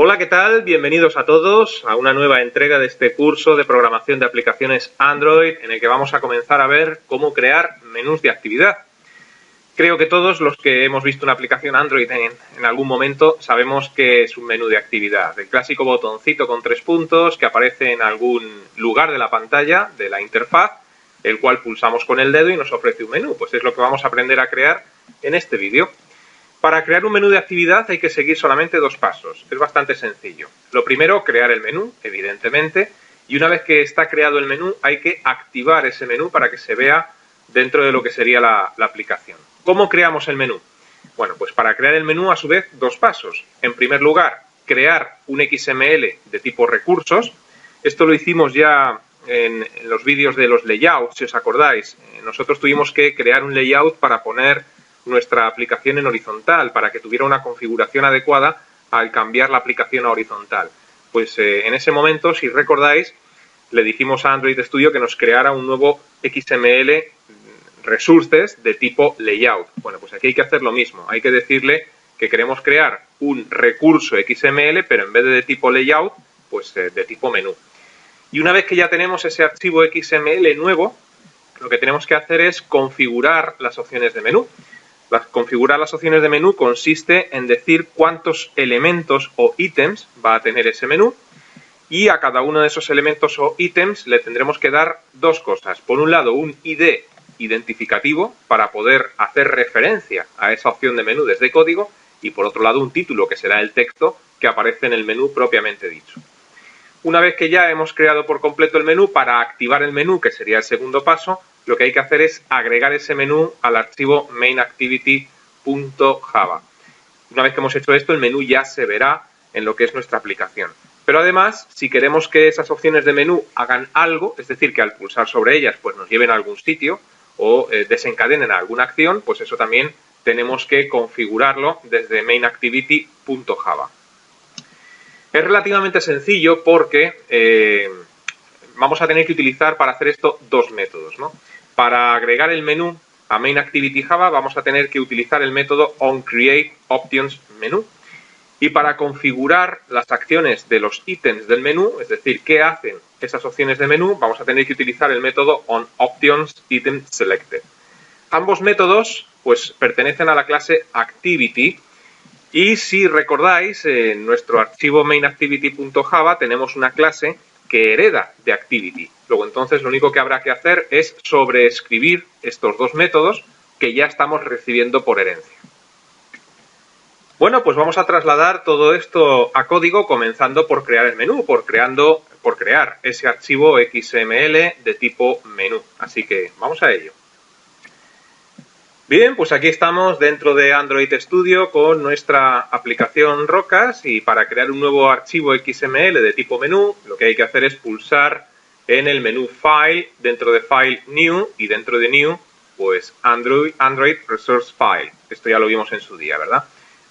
Hola, ¿qué tal? Bienvenidos a todos a una nueva entrega de este curso de programación de aplicaciones Android en el que vamos a comenzar a ver cómo crear menús de actividad. Creo que todos los que hemos visto una aplicación Android en algún momento sabemos que es un menú de actividad. El clásico botoncito con 3 puntos que aparece en algún lugar de la pantalla de la interfaz, el cual pulsamos con el dedo y nos ofrece un menú. Pues es lo que vamos a aprender a crear en este vídeo. Para crear un menú de actividad hay que seguir solamente 2 pasos. Es bastante sencillo. Lo primero, crear el menú, evidentemente, y una vez que está creado el menú hay que activar ese menú para que se vea dentro de lo que sería la aplicación. ¿Cómo creamos el menú? Bueno, pues para crear el menú a su vez 2 pasos. En primer lugar, crear un XML de tipo recursos. Esto lo hicimos ya en los vídeos de los layouts, si os acordáis. Nosotros tuvimos que crear un layout para poner nuestra aplicación en horizontal, para que tuviera una configuración adecuada al cambiar la aplicación a horizontal. Pues en ese momento, si recordáis, le dijimos a Android Studio que nos creara un nuevo XML resources de tipo layout. Bueno, pues aquí hay que hacer lo mismo. Hay que decirle que queremos crear un recurso XML, pero en vez de tipo layout, pues de tipo menú. Y una vez que ya tenemos ese archivo XML nuevo, lo que tenemos que hacer es configurar las opciones de menú. Configurar las opciones de menú consiste en decir cuántos elementos o ítems va a tener ese menú, y a cada uno de esos elementos o ítems le tendremos que dar 2 cosas. Por un lado, un ID identificativo para poder hacer referencia a esa opción de menú desde código, y por otro lado un título que será el texto que aparece en el menú propiamente dicho. Una vez que ya hemos creado por completo el menú, para activar el menú, que sería el segundo paso, lo que hay que hacer es agregar ese menú al archivo mainActivity.java. Una vez que hemos hecho esto, el menú ya se verá en lo que es nuestra aplicación. Pero además, si queremos que esas opciones de menú hagan algo, es decir, que al pulsar sobre ellas pues nos lleven a algún sitio o desencadenen alguna acción, pues eso también tenemos que configurarlo desde mainActivity.java. Es relativamente sencillo porque vamos a tener que utilizar para hacer esto 2 métodos, ¿no? Para agregar el menú a mainActivity.java vamos a tener que utilizar el método onCreateOptionsMenu. Y para configurar las acciones de los ítems del menú, es decir, qué hacen esas opciones de menú, vamos a tener que utilizar el método onOptionsItemSelected. Ambos métodos pues pertenecen a la clase Activity. Y si recordáis, en nuestro archivo mainActivity.java tenemos una clase que hereda de Activity. Luego entonces lo único que habrá que hacer es sobreescribir estos 2 métodos que ya estamos recibiendo por herencia. Bueno, pues vamos a trasladar todo esto a código, comenzando por crear el menú, por crear ese archivo XML de tipo menú. Así que vamos a ello. Bien, pues aquí estamos dentro de Android Studio con nuestra aplicación Rocas, y para crear un nuevo archivo XML de tipo menú, lo que hay que hacer es pulsar en el menú File, dentro de File New, y dentro de New, pues Android Resource File. Esto ya lo vimos en su día, ¿verdad?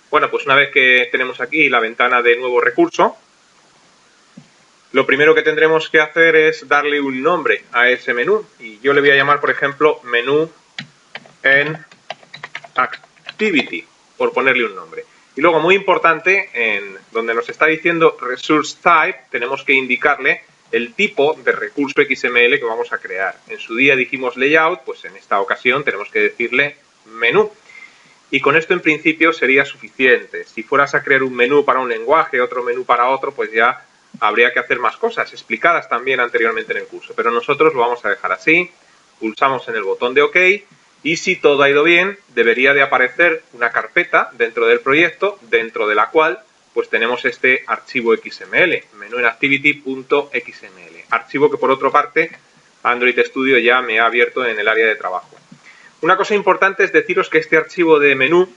Bueno, pues una vez que tenemos aquí la ventana de nuevo recurso, lo primero que tendremos que hacer es darle un nombre a ese menú, y yo le voy a llamar, por ejemplo, menú en Activity, por ponerle un nombre. Y luego, muy importante, en donde nos está diciendo Resource Type, tenemos que indicarle el tipo de recurso XML que vamos a crear. En su día dijimos Layout, pues en esta ocasión tenemos que decirle Menú. Y con esto en principio sería suficiente. Si fueras a crear un menú para un lenguaje, otro menú para otro, pues ya habría que hacer más cosas, explicadas también anteriormente en el curso. Pero nosotros lo vamos a dejar así, pulsamos en el botón de OK, y si todo ha ido bien, debería de aparecer una carpeta dentro del proyecto, dentro de la cual pues tenemos este archivo XML, menuinactivity.xml, archivo que por otra parte Android Studio ya me ha abierto en el área de trabajo. Una cosa importante es deciros que este archivo de menú,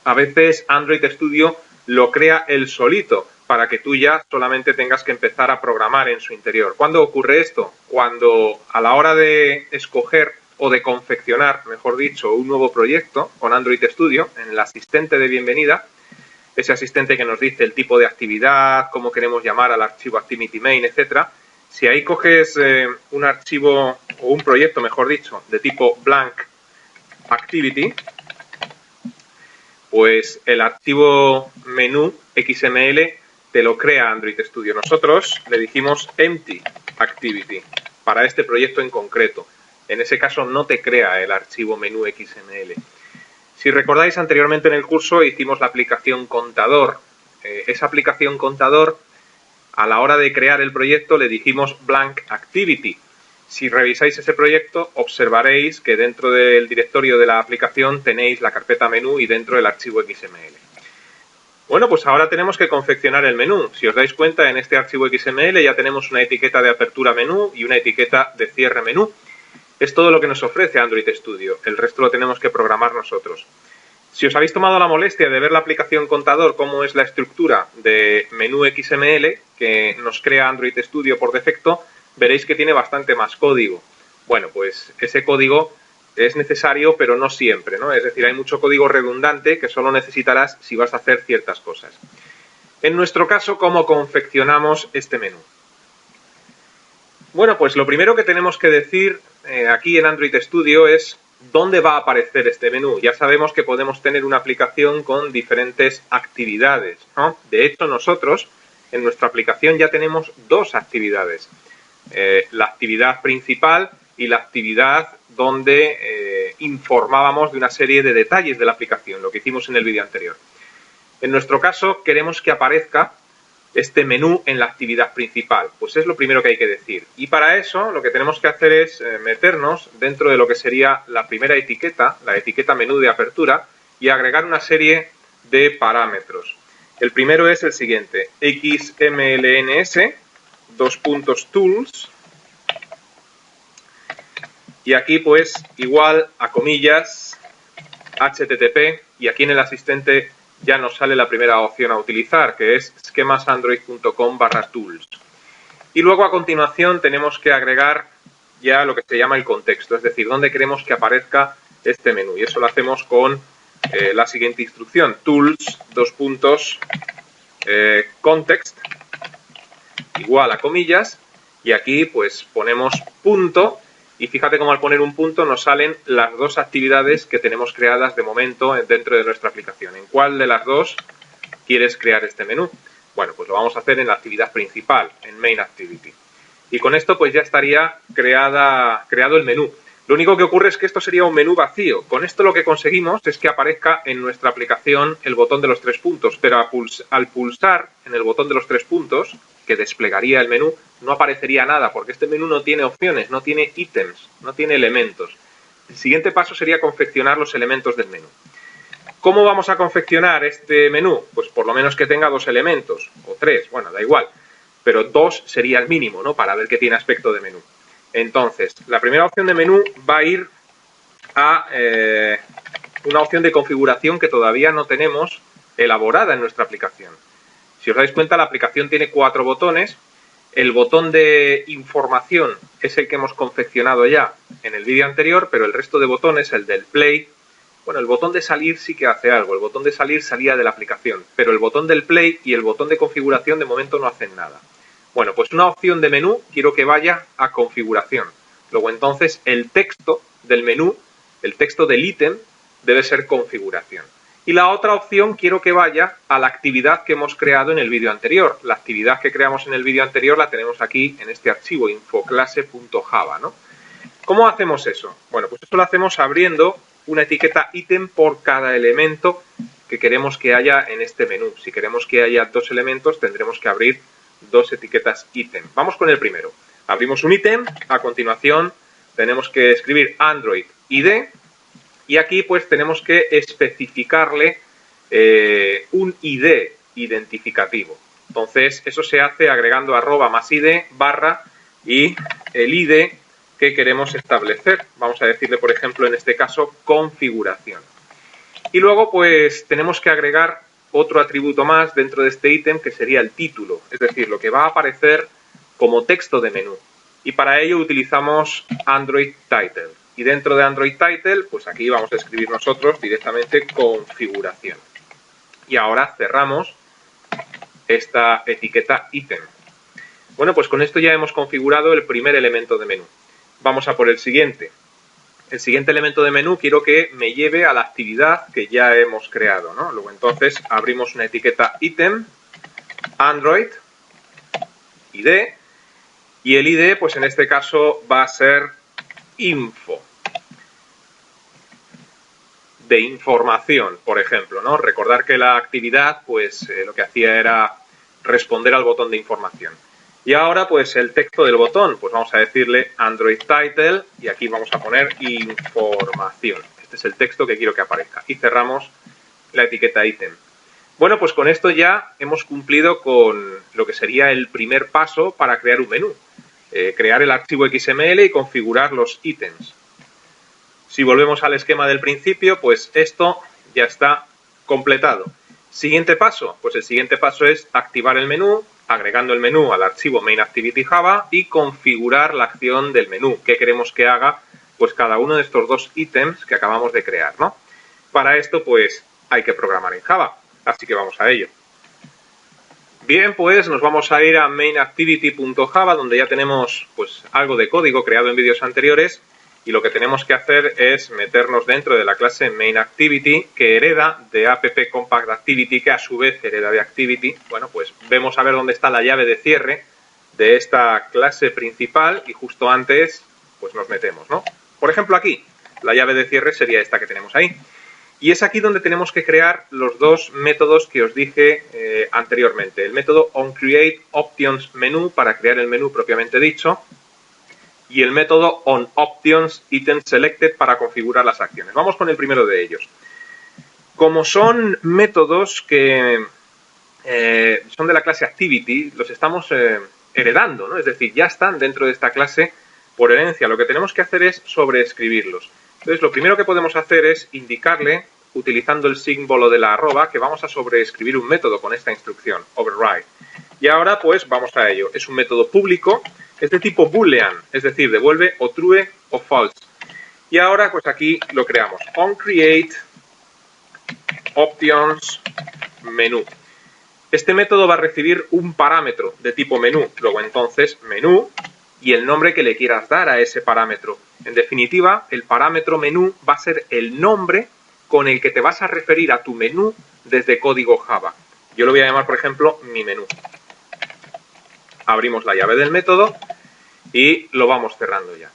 a veces Android Studio lo crea él solito, para que tú ya solamente tengas que empezar a programar en su interior. ¿Cuándo ocurre esto? Cuando a la hora de escoger o de confeccionar, mejor dicho, un nuevo proyecto con Android Studio, en el asistente de bienvenida, ese asistente que nos dice el tipo de actividad, cómo queremos llamar al archivo ActivityMain, etc. Si ahí coges un archivo o un proyecto, mejor dicho, de tipo blank activity, pues el archivo menú XML te lo crea Android Studio. Nosotros le dijimos empty activity para este proyecto en concreto. En ese caso no te crea el archivo menú XML. Si recordáis, anteriormente en el curso hicimos la aplicación contador. Esa aplicación contador, a la hora de crear el proyecto le dijimos blank activity. Si revisáis ese proyecto, observaréis que dentro del directorio de la aplicación tenéis la carpeta menú y dentro el archivo XML. Bueno, pues ahora tenemos que confeccionar el menú. Si os dais cuenta, en este archivo XML ya tenemos una etiqueta de apertura menú y una etiqueta de cierre menú. Es todo lo que nos ofrece Android Studio. El resto lo tenemos que programar nosotros. Si os habéis tomado la molestia de ver la aplicación contador, cómo es la estructura de menú XML que nos crea Android Studio por defecto, veréis que tiene bastante más código. Bueno, pues ese código es necesario, pero no siempre, ¿no? Es decir, hay mucho código redundante que solo necesitarás si vas a hacer ciertas cosas. En nuestro caso, ¿cómo confeccionamos este menú? Bueno, pues lo primero que tenemos que decir aquí en Android Studio es dónde va a aparecer este menú. Ya sabemos que podemos tener una aplicación con diferentes actividades, ¿no? De hecho, nosotros en nuestra aplicación ya tenemos dos actividades. La actividad principal y la actividad donde informábamos de una serie de detalles de la aplicación, lo que hicimos en el vídeo anterior. En nuestro caso, queremos que aparezca este menú en la actividad principal. Pues es lo primero que hay que decir. Y para eso lo que tenemos que hacer es meternos dentro de lo que sería la primera etiqueta, la etiqueta menú de apertura, y agregar una serie de parámetros. El primero es el siguiente: xmlns, tools, y aquí pues igual a comillas, http, y aquí en el asistente ya nos sale la primera opción a utilizar, que es schemasandroid.com/tools. Y luego a continuación tenemos que agregar ya lo que se llama el contexto, es decir, dónde queremos que aparezca este menú. Y eso lo hacemos con la siguiente instrucción: tools, context, igual a comillas, y aquí pues ponemos punto. Y fíjate cómo al poner un punto nos salen las dos actividades que tenemos creadas de momento dentro de nuestra aplicación. ¿En cuál de las dos quieres crear este menú? Bueno, pues lo vamos a hacer en la actividad principal, en Main Activity. Y con esto pues ya estaría creado el menú. Lo único que ocurre es que esto sería un menú vacío. Con esto lo que conseguimos es que aparezca en nuestra aplicación el botón de los tres puntos, pero al pulsar en el botón de los tres puntos, que desplegaría el menú, no aparecería nada, porque este menú no tiene opciones, no tiene ítems, no tiene elementos. El siguiente paso sería confeccionar los elementos del menú. ¿Cómo vamos a confeccionar este menú? Pues por lo menos que tenga dos elementos, o tres, bueno, da igual, pero dos sería el mínimo, ¿no? Para ver que tiene aspecto de menú. Entonces, la primera opción de menú va a ir a una opción de configuración que todavía no tenemos elaborada en nuestra aplicación. Si os dais cuenta, la aplicación tiene 4 botones. El botón de información es el que hemos confeccionado ya en el vídeo anterior, pero el resto de botones, el del play, bueno, el botón de salir sí que hace algo. El botón de salir salía de la aplicación, pero el botón del play y el botón de configuración de momento no hacen nada. Bueno, pues una opción de menú quiero que vaya a configuración. Luego entonces el texto del menú, el texto del ítem, debe ser configuración. Y la otra opción quiero que vaya a la actividad que hemos creado en el vídeo anterior. La actividad que creamos en el vídeo anterior la tenemos aquí en este archivo, infoclase.java, ¿no? ¿Cómo hacemos eso? Bueno, pues eso lo hacemos abriendo una etiqueta ítem por cada elemento que queremos que haya en este menú. Si queremos que haya 2 elementos, tendremos que abrir 2 etiquetas ítem. Vamos con el primero. Abrimos un ítem, a continuación tenemos que escribir Android ID, y aquí pues tenemos que especificarle un ID identificativo. Entonces eso se hace agregando @+id barra y el ID que queremos establecer. Vamos a decirle, por ejemplo, en este caso, configuración. Y luego pues tenemos que agregar otro atributo más dentro de este ítem, que sería el título, es decir, lo que va a aparecer como texto de menú. Y para ello utilizamos Android Title. Y dentro de Android Title, pues aquí vamos a escribir nosotros directamente configuración. Y ahora cerramos esta etiqueta ítem. Bueno, pues con esto ya hemos configurado el primer elemento de menú. Vamos a por el siguiente. El siguiente elemento de menú quiero que me lleve a la actividad que ya hemos creado, ¿no? Luego entonces abrimos una etiqueta ítem, Android, ID, y el ID, pues en este caso va a ser info, de información, por ejemplo, ¿no? Recordar que la actividad, pues lo que hacía era responder al botón de información. Y ahora, pues el texto del botón, pues vamos a decirle Android Title y aquí vamos a poner información. Este es el texto que quiero que aparezca. Y cerramos la etiqueta ítem. Bueno, pues con esto ya hemos cumplido con lo que sería el primer paso para crear un menú. Crear el archivo XML y configurar los ítems. Si volvemos al esquema del principio, pues esto ya está completado. Siguiente paso, pues el siguiente paso es activar el menú, agregando el menú al archivo main_activity_java y configurar la acción del menú. ¿Qué queremos que haga? Pues cada uno de estos dos ítems que acabamos de crear, ¿no? Para esto, pues hay que programar en Java, así que vamos a ello. Bien, pues nos vamos a ir a main_activity_java, donde ya tenemos pues algo de código creado en vídeos anteriores. Y lo que tenemos que hacer es meternos dentro de la clase main_activity que hereda de app_compact_activity que a su vez hereda de activity. Bueno, pues vemos a ver dónde está la llave de cierre de esta clase principal y justo antes pues nos metemos, ¿no? Por ejemplo aquí, la llave de cierre sería esta que tenemos ahí. Y es aquí donde tenemos que crear los dos métodos que os dije anteriormente. El método onCreateOptionsMenu para crear el menú propiamente dicho. Y el método onOptionsItemSelected para configurar las acciones. Vamos con el primero de ellos. Como son métodos que son de la clase Activity, los estamos heredando, ¿no? Es decir, ya están dentro de esta clase por herencia. Lo que tenemos que hacer es sobreescribirlos. Entonces, lo primero que podemos hacer es indicarle, utilizando el símbolo de la arroba, que vamos a sobreescribir un método con esta instrucción, override. Y ahora, pues, vamos a ello. Es un método público. Es de tipo boolean, es decir, devuelve o true o false. Y ahora, pues aquí lo creamos. onCreateOptionsMenu. Este método va a recibir un parámetro de tipo menú. Luego, entonces, menú y el nombre que le quieras dar a ese parámetro. En definitiva, el parámetro menú va a ser el nombre con el que te vas a referir a tu menú desde código Java. Yo lo voy a llamar, por ejemplo, mi menú. Abrimos la llave del método y lo vamos cerrando ya.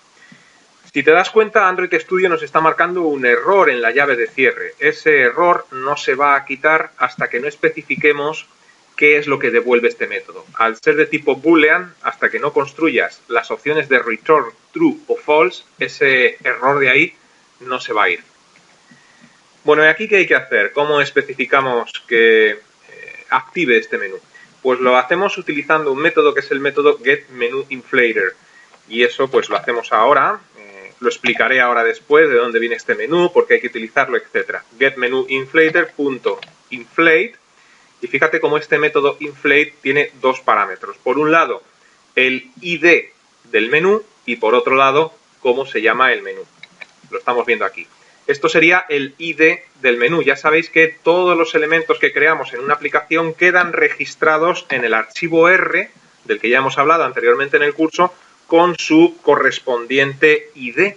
Si te das cuenta, Android Studio nos está marcando un error en la llave de cierre. Ese error no se va a quitar hasta que no especifiquemos qué es lo que devuelve este método. Al ser de tipo boolean, hasta que no construyas las opciones de return true o false, ese error de ahí no se va a ir. Bueno, ¿y aquí qué hay que hacer? ¿Cómo especificamos que active este menú? Pues lo hacemos utilizando un método que es el método getMenuInflater. Y eso pues lo hacemos ahora. Lo explicaré ahora después de dónde viene este menú, por qué hay que utilizarlo, etc. getMenuInflater.inflate. Y fíjate cómo este método inflate tiene dos parámetros. Por un lado, el ID del menú y por otro lado, cómo se llama el menú. Lo estamos viendo aquí. Esto sería el ID del menú. Ya sabéis que todos los elementos que creamos en una aplicación quedan registrados en el archivo R, del que ya hemos hablado anteriormente en el curso, con su correspondiente ID,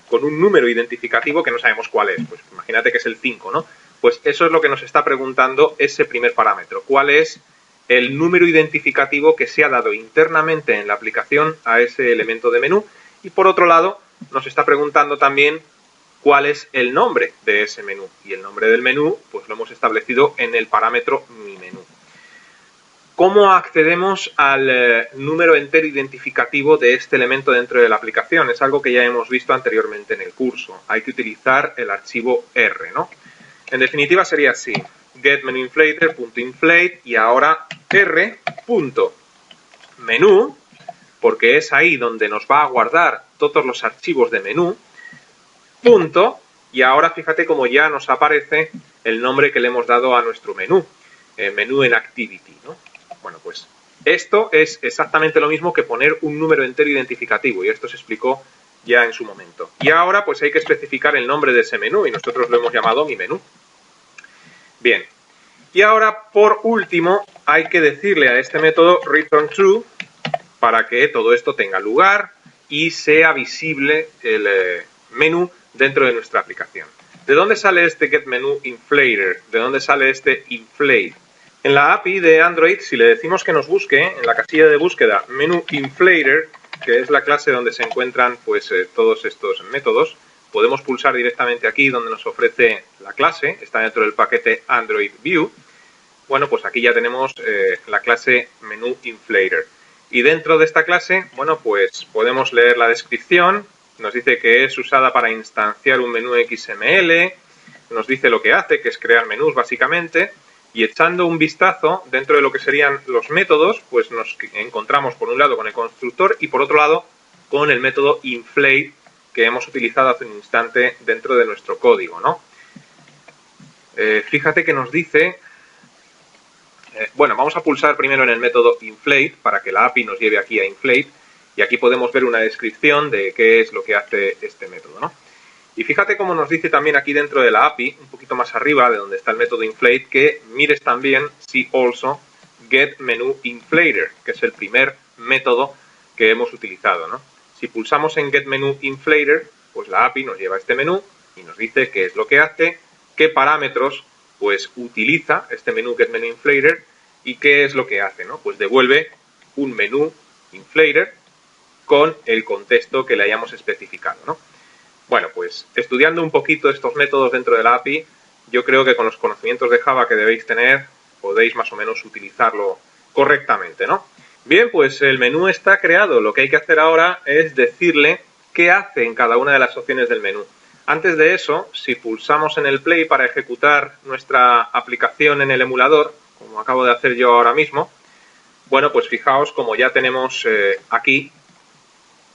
con un número identificativo que no sabemos cuál es. Pues imagínate que es el 5, ¿no? Pues eso es lo que nos está preguntando ese primer parámetro. ¿Cuál es el número identificativo que se ha dado internamente en la aplicación a ese elemento de menú? Y por otro lado, nos está preguntando también cuál es el nombre de ese menú. Y el nombre del menú, pues lo hemos establecido en el parámetro mi menú. ¿Cómo accedemos al número entero identificativo de este elemento dentro de la aplicación? Es algo que ya hemos visto anteriormente en el curso. Hay que utilizar el archivo R, ¿no? En definitiva sería así. getMenuInflater.inflate y ahora R.menú, porque es ahí donde nos va a guardar todos los archivos de menú, punto, y ahora fíjate cómo ya nos aparece el nombre que le hemos dado a nuestro menú, menú en Activity, ¿no? Bueno, pues esto es exactamente lo mismo que poner un número entero identificativo, y esto se explicó ya en su momento. Y ahora pues hay que especificar el nombre de ese menú, y nosotros lo hemos llamado mi menú. Bien, y ahora por último hay que decirle a este método return true para que todo esto tenga lugar y sea visible el menú dentro de nuestra aplicación. ¿De dónde sale este getMenuInflater? ¿De dónde sale este inflate? En la API de Android, si le decimos que nos busque, en la casilla de búsqueda Menu Inflator, que es la clase donde se encuentran pues todos estos métodos, podemos pulsar directamente aquí donde nos ofrece la clase, está dentro del paquete Android View. Bueno, pues aquí ya tenemos la clase Menu Inflator. Y dentro de esta clase, bueno, pues podemos leer la descripción, nos dice que es usada para instanciar un menú XML, nos dice lo que hace, que es crear menús básicamente, y echando un vistazo dentro de lo que serían los métodos, pues nos encontramos por un lado con el constructor y por otro lado con el método inflate que hemos utilizado hace un instante dentro de nuestro código, ¿no? Fíjate que nos dice... bueno, vamos a pulsar primero en el método inflate para que la API nos lleve aquí a inflate y aquí podemos ver una descripción de qué es lo que hace este método, ¿no? Y fíjate cómo nos dice también aquí dentro de la API, un poquito más arriba de donde está el método inflate, que mires también see also getMenuInflator, que es el primer método que hemos utilizado, ¿no? Si pulsamos en getMenuInflator, pues la API nos lleva a este menú y nos dice qué es lo que hace, qué parámetros pues utiliza este menú getMenuInflator y qué es lo que hace, ¿no? Pues devuelve un menú inflator con el contexto que le hayamos especificado, ¿no? Bueno, pues estudiando un poquito estos métodos dentro de la API, yo creo que con los conocimientos de Java que debéis tener, podéis más o menos utilizarlo correctamente, ¿no? Bien, pues el menú está creado. Lo que hay que hacer ahora es decirle qué hace en cada una de las opciones del menú. Antes de eso, si pulsamos en el play para ejecutar nuestra aplicación en el emulador, como acabo de hacer yo ahora mismo, bueno, pues fijaos como ya tenemos aquí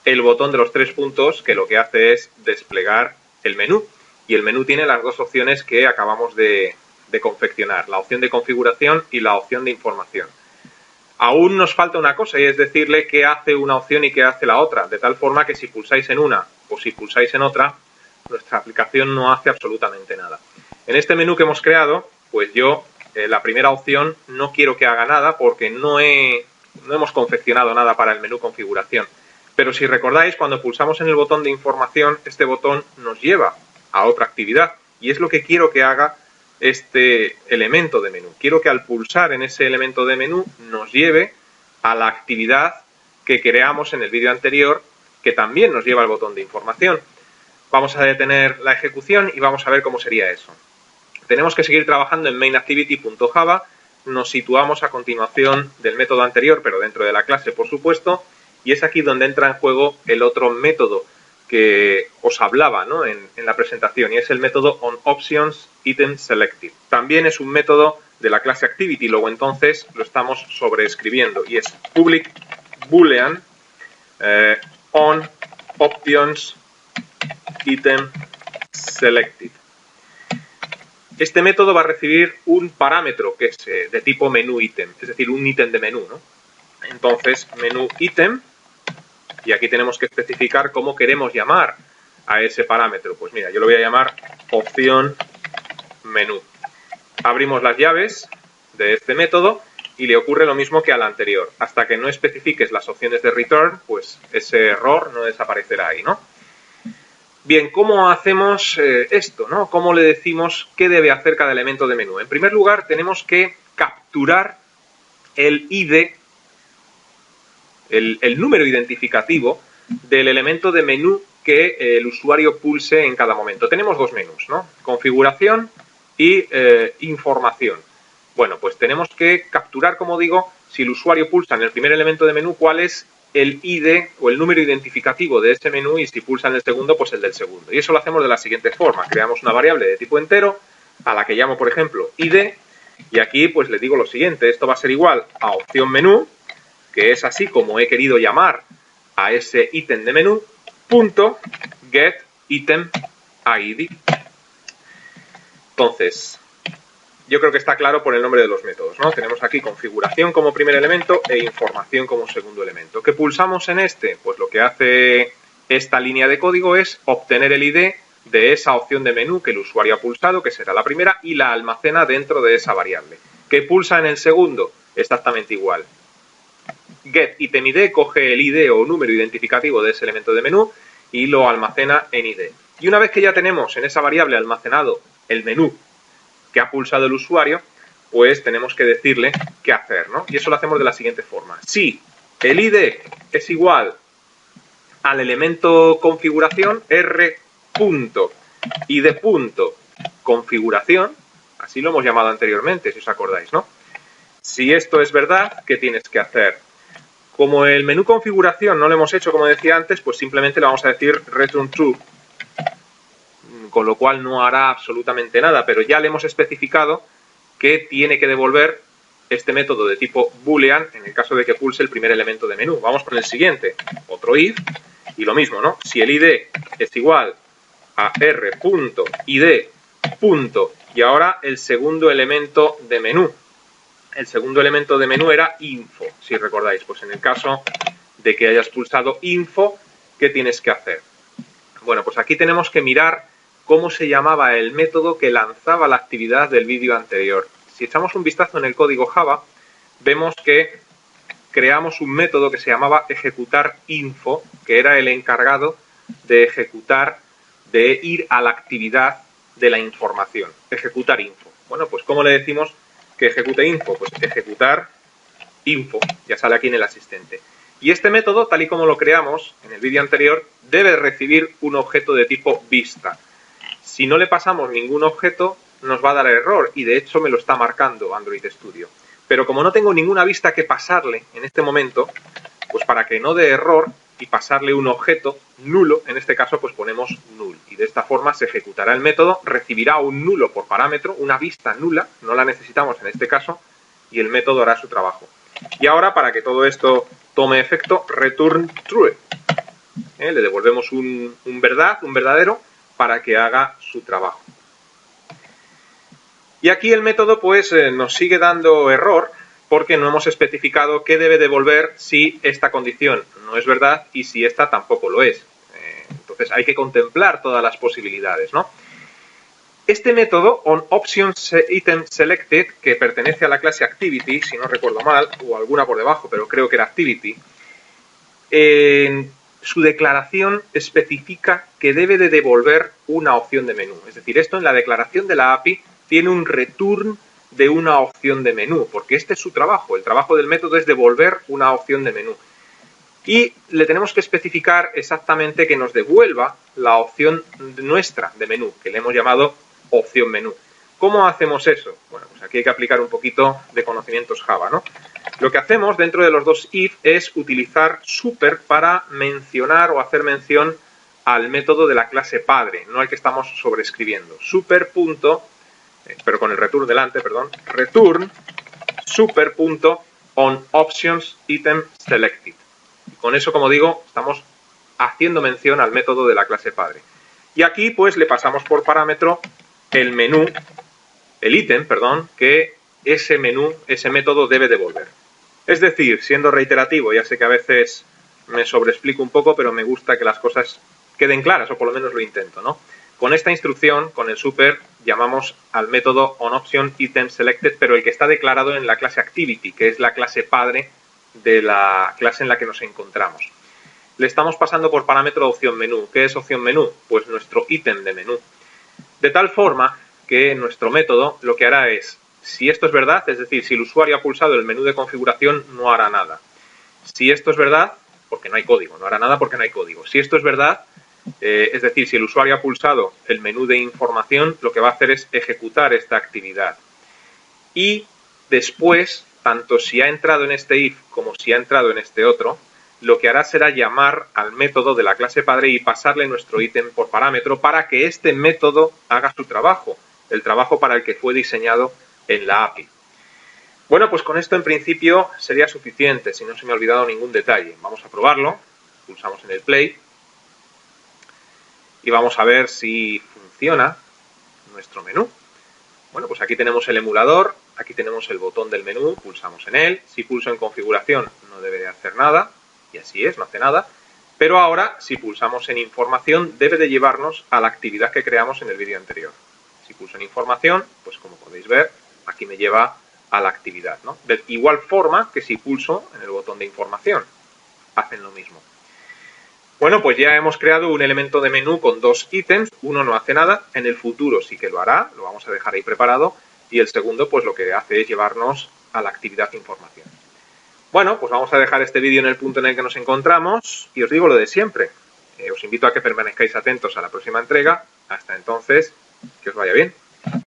el botón de los 3 puntos que lo que hace es desplegar el menú. Y el menú tiene las dos opciones que acabamos de confeccionar, la opción de configuración y la opción de información. Aún nos falta una cosa y es decirle qué hace una opción y qué hace la otra, de tal forma que si pulsáis en una o si pulsáis en otra, nuestra aplicación no hace absolutamente nada. En este menú que hemos creado, pues yo la primera opción no quiero que haga nada porque no hemos confeccionado nada para el menú configuración. Pero si recordáis, cuando pulsamos en el botón de información, este botón nos lleva a otra actividad y es lo que quiero que haga este elemento de menú. Quiero que al pulsar en ese elemento de menú nos lleve a la actividad que creamos en el vídeo anterior, que también nos lleva al botón de información. Vamos a detener la ejecución y vamos a ver cómo sería eso. Tenemos que seguir trabajando en mainActivity.java, nos situamos a continuación del método anterior, pero dentro de la clase, por supuesto, y es aquí donde entra en juego el otro método que os hablaba, ¿no?, en la presentación, y es el método onOptionsItemSelected. También es un método de la clase Activity, luego entonces lo estamos sobreescribiendo, y es public boolean onOptionsItemSelected. Este método va a recibir un parámetro que es de tipo menúItem, es decir, un ítem de menú, ¿no? Entonces, menúItem, y aquí tenemos que especificar cómo queremos llamar a ese parámetro. Pues mira, yo lo voy a llamar opción menú. Abrimos las llaves de este método y le ocurre lo mismo que al anterior. Hasta que no especifiques las opciones de return, pues ese error no desaparecerá ahí, ¿no? Bien, ¿cómo hacemos esto, ¿no? ¿Cómo le decimos qué debe hacer cada elemento de menú? En primer lugar, tenemos que capturar el ID, el número identificativo del elemento de menú que el usuario pulse en cada momento. Tenemos dos menús, ¿no? Configuración y información. Bueno, pues tenemos que capturar, como digo, si el usuario pulsa en el primer elemento de menú, cuál es el ID o el número identificativo de ese menú, y si pulsa en el segundo, pues el del segundo. Y eso lo hacemos de la siguiente forma. Creamos una variable de tipo entero a la que llamo, por ejemplo, ID, y aquí pues le digo lo siguiente: esto va a ser igual a opción menú, que es así como he querido llamar a ese ítem de menú, punto get item ID. Entonces, yo creo que está claro por el nombre de los métodos, ¿no? Tenemos aquí configuración como primer elemento e información como segundo elemento. ¿Qué pulsamos en este? Pues lo que hace esta línea de código es obtener el ID de esa opción de menú que el usuario ha pulsado, que será la primera, y la almacena dentro de esa variable. ¿Qué pulsa en el segundo? Exactamente igual. GetItemID coge el ID o número identificativo de ese elemento de menú y lo almacena en ID. Y una vez que ya tenemos en esa variable almacenado el menú que ha pulsado el usuario, pues tenemos que decirle qué hacer, ¿no? Y eso lo hacemos de la siguiente forma. Si el ID es igual al elemento configuración, r.id.configuración, así lo hemos llamado anteriormente, si os acordáis, ¿no? Si esto es verdad, ¿qué tienes que hacer? Como el menú configuración no lo hemos hecho, como decía antes, pues simplemente le vamos a decir return true, con lo cual no hará absolutamente nada, pero ya le hemos especificado que tiene que devolver este método de tipo boolean en el caso de que pulse el primer elemento de menú. Vamos con el siguiente, otro if, y lo mismo, ¿no? Si el id es igual a r.id. Y ahora el segundo elemento de menú. El segundo elemento de menú era info, si recordáis. Pues en el caso de que hayas pulsado info, ¿qué tienes que hacer? Bueno, pues aquí tenemos que mirar cómo se llamaba el método que lanzaba la actividad del vídeo anterior. Si echamos un vistazo en el código Java, vemos que creamos un método que se llamaba ejecutar info, que era el encargado de ejecutar, de ir a la actividad de la información. Ejecutar info. Bueno, pues ¿cómo le decimos que ejecute info? Pues ejecutar info, ya sale aquí en el asistente. Y este método, tal y como lo creamos en el vídeo anterior, debe recibir un objeto de tipo vista. Si no le pasamos ningún objeto, nos va a dar error, y de hecho me lo está marcando Android Studio. Pero como no tengo ninguna vista que pasarle en este momento, pues para que no dé error y pasarle un objeto nulo, en este caso pues ponemos null. Y de esta forma se ejecutará el método, recibirá un nulo por parámetro, una vista nula, no la necesitamos en este caso, y el método hará su trabajo. Y ahora, para que todo esto tome efecto, return true. Le devolvemos un verdadero, para que haga su trabajo. Y aquí el método pues nos sigue dando error porque no hemos especificado qué debe devolver si esta condición no es verdad y si esta tampoco lo es. Entonces hay que contemplar todas las posibilidades, ¿no? Este método onOptionItemSelected, que pertenece a la clase Activity, si no recuerdo mal, o alguna por debajo, pero creo que era Activity, su declaración especifica que debe de devolver una opción de menú. Es decir, esto en la declaración de la API tiene un return de una opción de menú, porque este es su trabajo. El trabajo del método es devolver una opción de menú. Y le tenemos que especificar exactamente que nos devuelva la opción nuestra de menú, que le hemos llamado opción menú. ¿Cómo hacemos eso? Bueno, pues aquí hay que aplicar un poquito de conocimientos Java, ¿no? Lo que hacemos dentro de los dos if es utilizar super para mencionar o hacer mención al método de la clase padre, no al que estamos sobreescribiendo. Super punto, pero con el return delante, perdón, return super punto on options item selected. Y con eso, como digo, estamos haciendo mención al método de la clase padre. Y aquí pues le pasamos por parámetro el menú, el ítem, perdón, que ese método debe devolver. Es decir, siendo reiterativo, ya sé que a veces me sobreexplico un poco, pero me gusta que las cosas queden claras, o por lo menos lo intento, ¿no? Con esta instrucción, con el super, llamamos al método onOptionItemSelected, pero el que está declarado en la clase Activity, que es la clase padre de la clase en la que nos encontramos. Le estamos pasando por parámetro opción menú. ¿Qué es opción menú? Pues nuestro ítem de menú. De tal forma que nuestro método lo que hará es, si esto es verdad, es decir, si el usuario ha pulsado el menú de configuración, no hará nada. Si esto es verdad, porque no hay código, no hará nada porque no hay código. Si esto es verdad, es decir, si el usuario ha pulsado el menú de información, lo que va a hacer es ejecutar esta actividad. Y después, tanto si ha entrado en este if como si ha entrado en este otro, lo que hará será llamar al método de la clase padre y pasarle nuestro ítem por parámetro para que este método haga su trabajo, el trabajo para el que fue diseñado en la API. Bueno, pues con esto en principio sería suficiente, si no se me ha olvidado ningún detalle. Vamos a probarlo, pulsamos en el play y vamos a ver si funciona nuestro menú. Bueno, pues aquí tenemos el emulador, aquí tenemos el botón del menú, pulsamos en él. Si pulso en configuración no debe de hacer nada, y así es, no hace nada. Pero ahora, si pulsamos en información, debe de llevarnos a la actividad que creamos en el vídeo anterior. Si pulso en información, pues como podéis ver, aquí me lleva a la actividad, ¿no? De igual forma que si pulso en el botón de información, hacen lo mismo. Bueno, pues ya hemos creado un elemento de menú con dos ítems, uno no hace nada, en el futuro sí que lo hará, lo vamos a dejar ahí preparado, y el segundo pues lo que hace es llevarnos a la actividad información. Bueno, pues vamos a dejar este vídeo en el punto en el que nos encontramos y os digo lo de siempre. Os invito a que permanezcáis atentos a la próxima entrega. Hasta entonces, que os vaya bien.